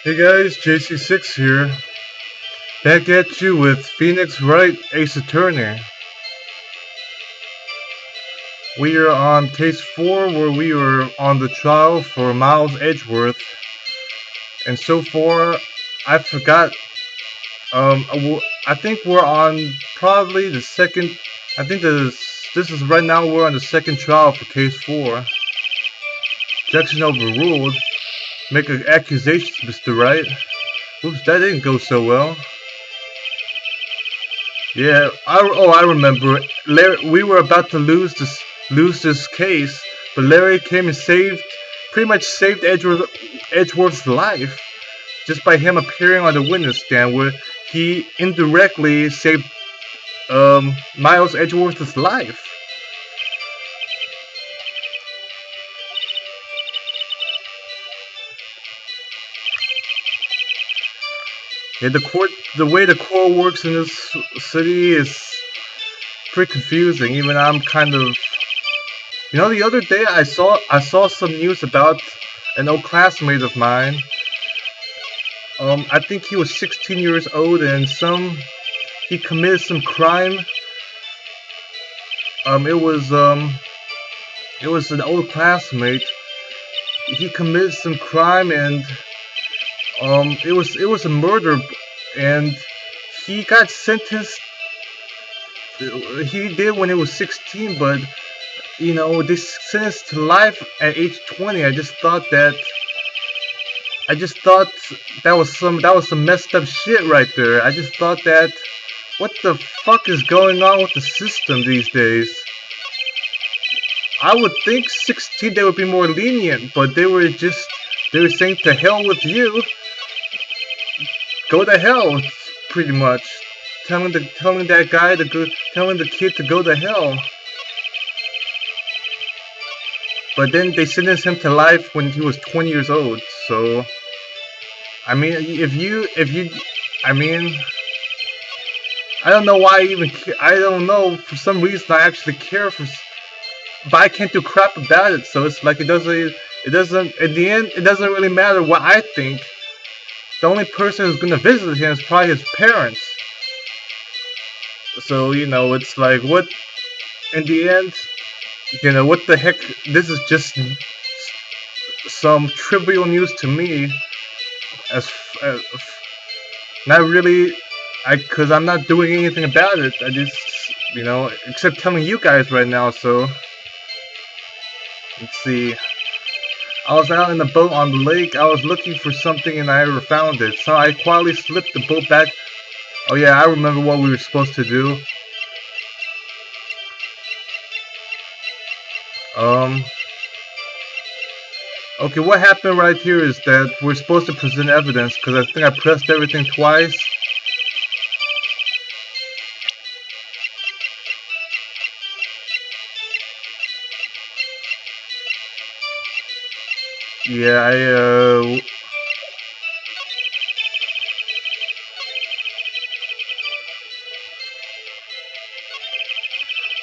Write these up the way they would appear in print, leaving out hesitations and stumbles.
Hey guys, JC6 here. Back at you with Phoenix Wright, Ace Attorney. We are on case 4 where we are on the trial for Miles Edgeworth. And so far, I forgot, I think we're on probably the second, I think this is right now we're on the second trial for case 4. Objection overruled. Make an accusation, Mr. Wright. Oops, that didn't go so well. Yeah, I remember. Larry, we were about to lose this case, but Larry came and pretty much saved Edgeworth's life, just by him appearing on the witness stand, where he indirectly saved Miles Edgeworth's life. Yeah, the way the court works in this city is pretty confusing. Even I'm kind of, the other day I saw some news about an old classmate of mine. I think he was 16 years old, and he committed some crime. It was an old classmate. He committed some crime, and it was a murder, and he got sentenced. He did when he was 16, but they sentenced to life at age 20. I just thought that was some messed up shit right there. I just thought that, what the fuck is going on with the system these days? I would think 16 they would be more lenient, but they were saying to hell with you. Go to hell, pretty much. Telling the kid to go to hell. But then they sentenced him to life when he was 20 years old. So, I mean, I don't know why I even care. I don't know, for some reason I actually care but I can't do crap about it. So it's like it doesn't, in the end, it doesn't really matter what I think. The only person who's gonna visit him is probably his parents. So, it's like, what, in the end, what the heck, this is just some trivial news to me, not really, because I'm not doing anything about it. I just, except telling you guys right now. So, let's see. I was out in the boat on the lake. I was looking for something and I never found it. So I quietly slipped the boat back. Oh yeah, I remember what we were supposed to do. Okay, what happened right here is that we're supposed to present evidence, because I think I pressed everything twice. Yeah,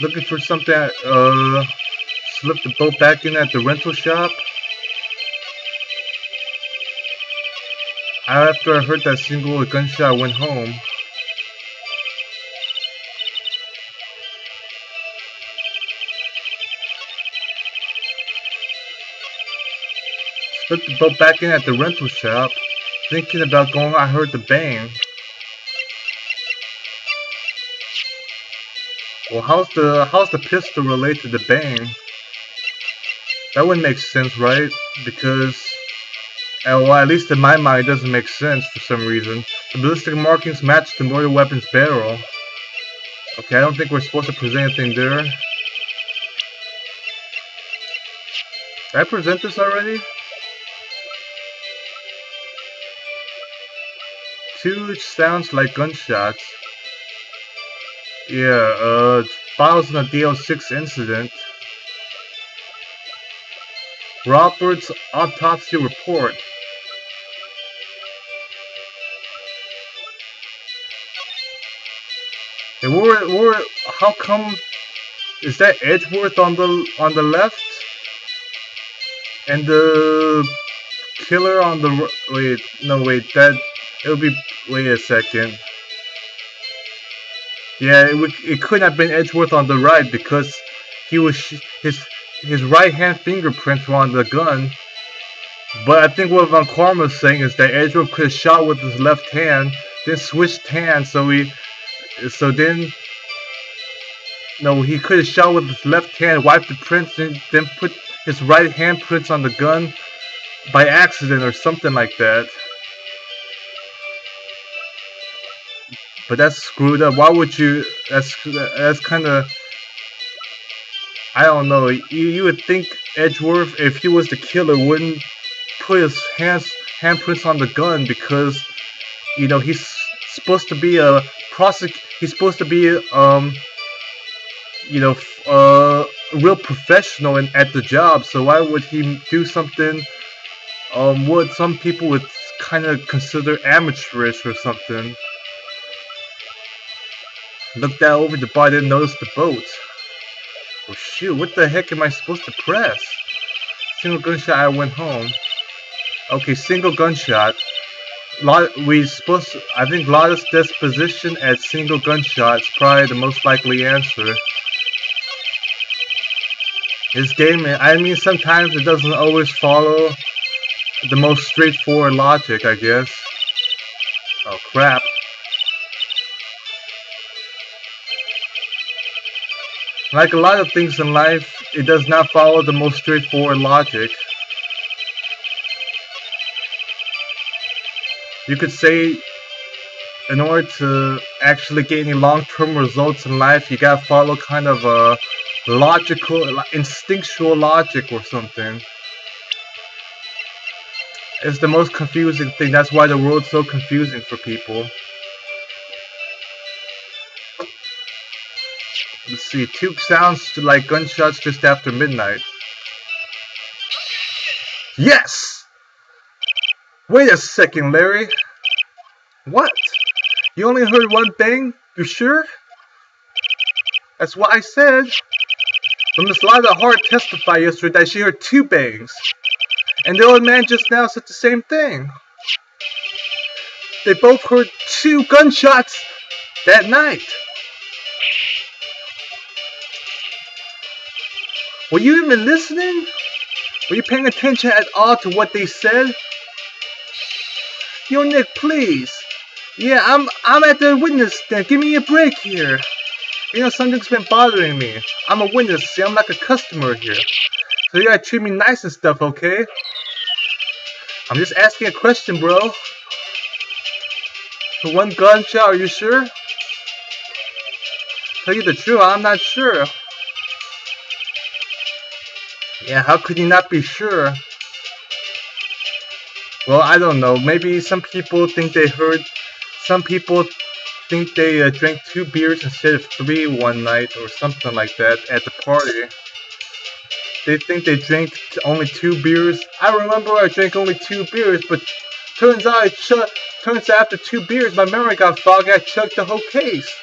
looking for something, slipped the boat back in at the rental shop. After I heard that single gunshot, I went home. Slipped the boat back in at the rental shop. Thinking about going, I heard the bang. Well, how's the pistol related to the bang? That wouldn't make sense, right? Because, well, at least in my mind, it doesn't make sense for some reason. The ballistic markings match the murder weapon's barrel. Okay, I don't think we're supposed to present anything there. Did I present this already? Two sounds like gunshots. Yeah, files in a DL6 incident. Robert's autopsy report. And how come, is that Edgeworth on the left? And the killer on the wait, no wait, that it would be, wait a second. Yeah, it couldn't have been Edgeworth on the right because he was his right hand fingerprints were on the gun. But I think what Von Karma is saying is that Edgeworth could have shot with his left hand, then switched hands, so then no, he could have shot with his left hand, wiped the prints, and then put his right hand prints on the gun by accident or something like that. But that's screwed up. Why would you? That's kind of, I don't know. You would think Edgeworth, if he was the killer, wouldn't put his handprints on the gun because, you know, he's supposed to be a He's supposed to be you know, a real professional at the job. So why would he do something? What some people would kind of consider amateurish or something. Looked out over the bar, didn't notice the boat. Oh shoot, what the heck am I supposed to press? Single gunshot, I went home. Okay, single gunshot. I think Lotta's disposition at single gunshot is probably the most likely answer. This game, I mean, sometimes it doesn't always follow the most straightforward logic, I guess. Oh crap. Like a lot of things in life, it does not follow the most straightforward logic. You could say, in order to actually get any long-term results in life, you gotta follow kind of a logical, instinctual logic or something. It's the most confusing thing. That's why the world's so confusing for people. Let's see, 2 sounds like gunshots just after midnight. Yes! Wait a second, Larry. What? You only heard 1 bang? You sure? That's what I said. But Miss Lotta Hart testified yesterday that she heard 2 bangs. And the old man just now said the same thing. They both heard 2 gunshots that night. Were you even listening? Were you paying attention at all to what they said? Yo, Nick, please. Yeah, I'm at the witness stand. Give me a break here. You know, something's been bothering me. I'm a witness, see, I'm like a customer here. So you gotta treat me nice and stuff, okay? I'm just asking a question, bro. For 1 gunshot, are you sure? Tell you the truth, I'm not sure. Yeah, how could you not be sure? Well, I don't know. Maybe some people think they heard. Some people think they drank 2 beers instead of 3 one night or something like that at the party. They think they drank only 2 beers. I remember I drank only 2 beers, but turns out after 2 beers my memory got foggy. I chugged the whole case.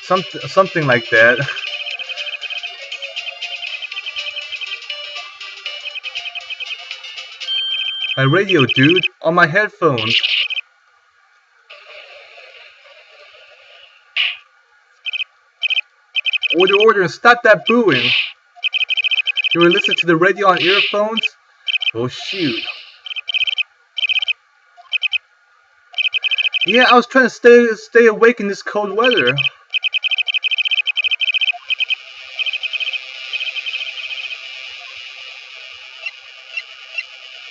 Something like that. My radio, dude, on my headphones. Order, and stop that booing. You were listening to the radio on earphones? Oh shoot. Yeah, I was trying to stay awake in this cold weather.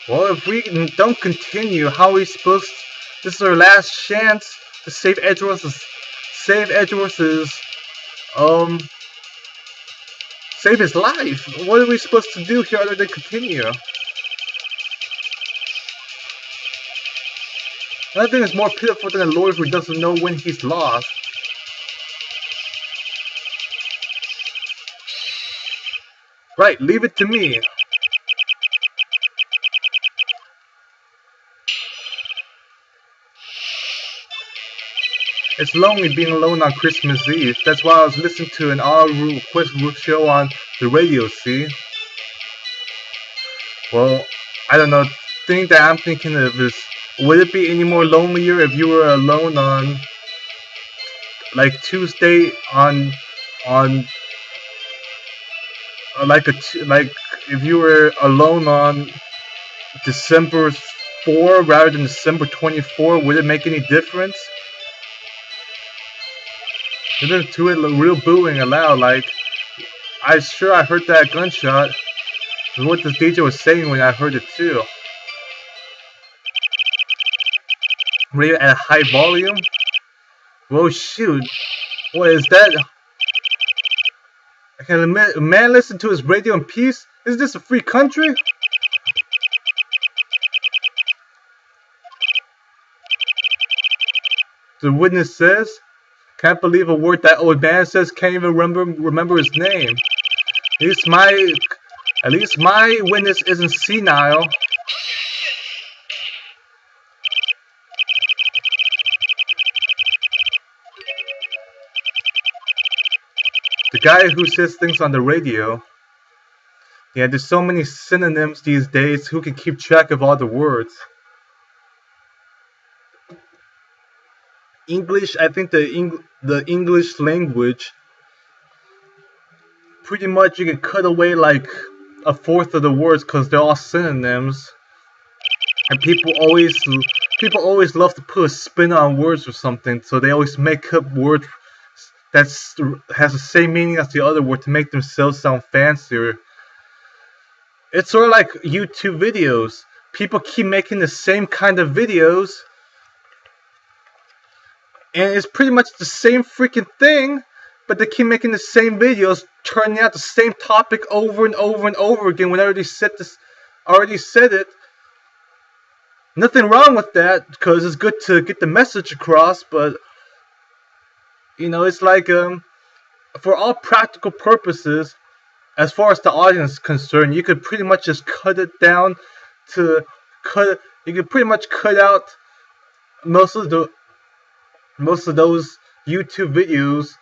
Well, if we don't continue, how are we supposed to, this is our last chance to save Edgeworth's, save his life. What are we supposed to do here other than continue? Nothing is more pitiful than a lawyer who doesn't know when he's lost. Right, leave it to me. It's lonely being alone on Christmas Eve. That's why I was listening to an all-request show on the radio, see? Well, I don't know. Thing that I'm thinking of is, would it be any more lonelier if you were alone on like Tuesday on like if you were alone on December 4 rather than December 24? Would it make any difference? Listen to it, real booing aloud. Like I heard that gunshot. What this DJ was saying when I heard it too. Radio at a high volume. Whoa, shoot! What is that? Can a man listen to his radio in peace? Is this a free country? The witness says, "Can't believe a word that old man says. Can't even remember his name. At least my witness isn't senile." The guy who says things on the radio. Yeah, there's so many synonyms these days. Who can keep track of all the words? English, I think the English language, pretty much you can cut away like a fourth of the words because they're all synonyms, and people always love to put a spin on words or something, so they always make up words that has the same meaning as the other word to make themselves sound fancier. It's sort of like YouTube videos. People keep making the same kind of videos, and it's pretty much the same freaking thing, but they keep making the same videos, turning out the same topic over and over and over again when I already said it. Nothing wrong with that, because it's good to get the message across, but it's like for all practical purposes, as far as the audience is concerned, you could pretty much just cut it down to you could pretty much cut out most of those YouTube videos,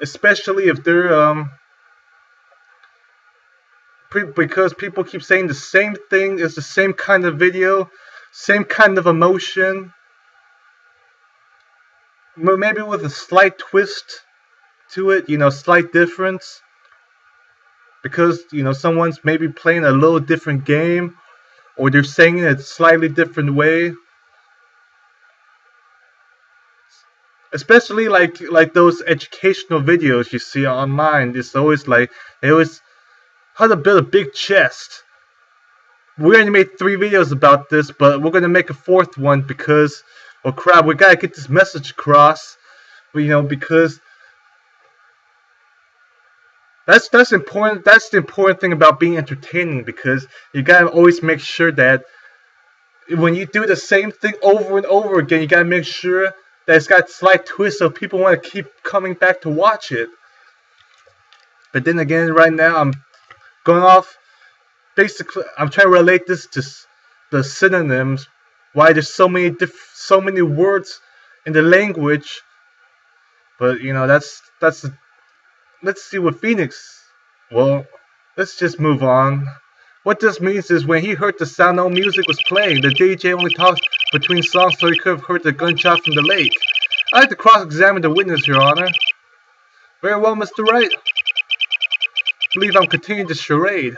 especially if they're because people keep saying the same thing. It's the same kind of video, same kind of emotion, maybe with a slight twist to it, slight difference, because someone's maybe playing a little different game, or they're saying it a slightly different way. Especially like those educational videos you see online. It's always like they always how to build a big chest. We already made 3 videos about this, but we're gonna make a 4th one because, well, crap, we gotta get this message across. Because that's important. That's the important thing about being entertaining, because you gotta always make sure that when you do the same thing over and over again, you gotta make sure that it's got a slight twist so people want to keep coming back to watch it. But then again, right now I'm going off. Basically, I'm trying to relate this to the synonyms. Why there's so many words in the language. But that's. Let's see what Phoenix. Well, let's just move on. What this means is when he heard the sound no music was playing, the DJ only talks between songs so he could have heard the gunshot from the lake. I'd like to cross-examine the witness, Your Honor. Very well, Mr. Wright. I believe I'm continuing the charade.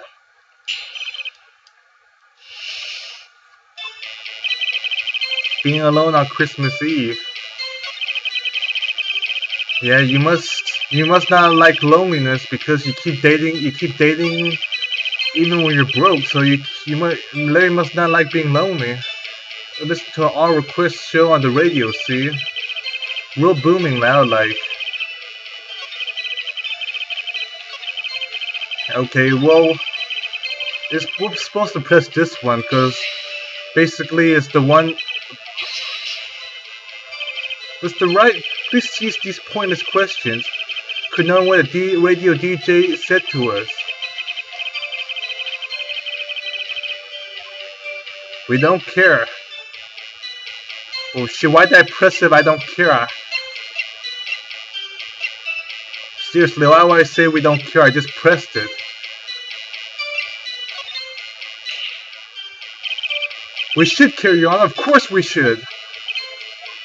Being alone on Christmas Eve. Yeah, you must not like loneliness because you keep dating even when you're broke, so Larry must not like being lonely. Listen to an all request show on the radio, see? Real booming loud like. Okay, well, we're supposed to press this one because basically it's the one. Mr. Wright, please cease these pointless questions. Could know what a radio DJ said to us. We don't care. Oh shit, why did I press if I don't care? Seriously, why would I say we don't care? I just pressed it. We should carry on. Of course we should.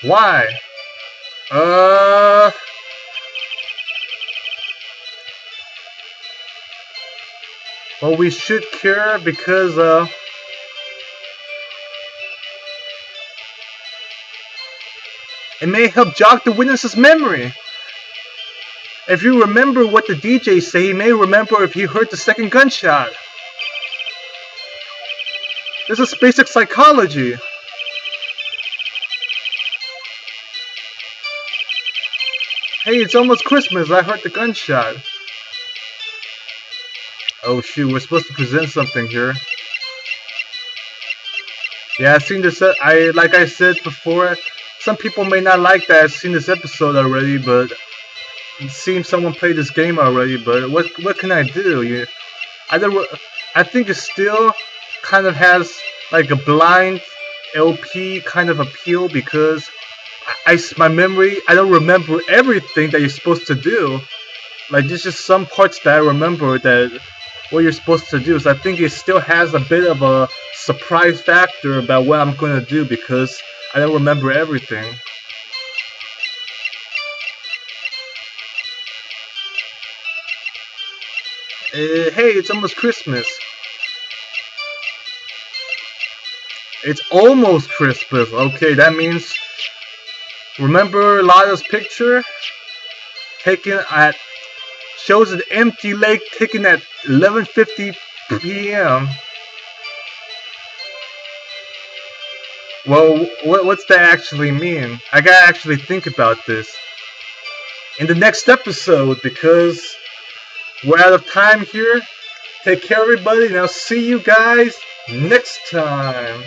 Why? Well, we should care because, it may help jog the witness's memory. If you remember what the DJ said, he may remember if he heard the second gunshot. This is basic psychology. Hey, it's almost Christmas. I heard the gunshot. Oh shoot, we're supposed to present something here. Yeah, I've seen this. Like I said before, some people may not like that I've seen this episode already, but it seems someone played this game already. But what can I do? I think it still kind of has like a blind LP kind of appeal because my memory, I don't remember everything that you're supposed to do. Like there's just some parts that I remember that what you're supposed to do. So I think it still has a bit of a surprise factor about what I'm gonna do because I don't remember everything. Hey, it's almost Christmas. It's almost Christmas. Okay, that means remember Lada's picture taken at shows an empty lake taken at 11:50 p.m. Well, what's that actually mean? I gotta actually think about this in the next episode because we're out of time here. Take care, everybody, and I'll see you guys next time.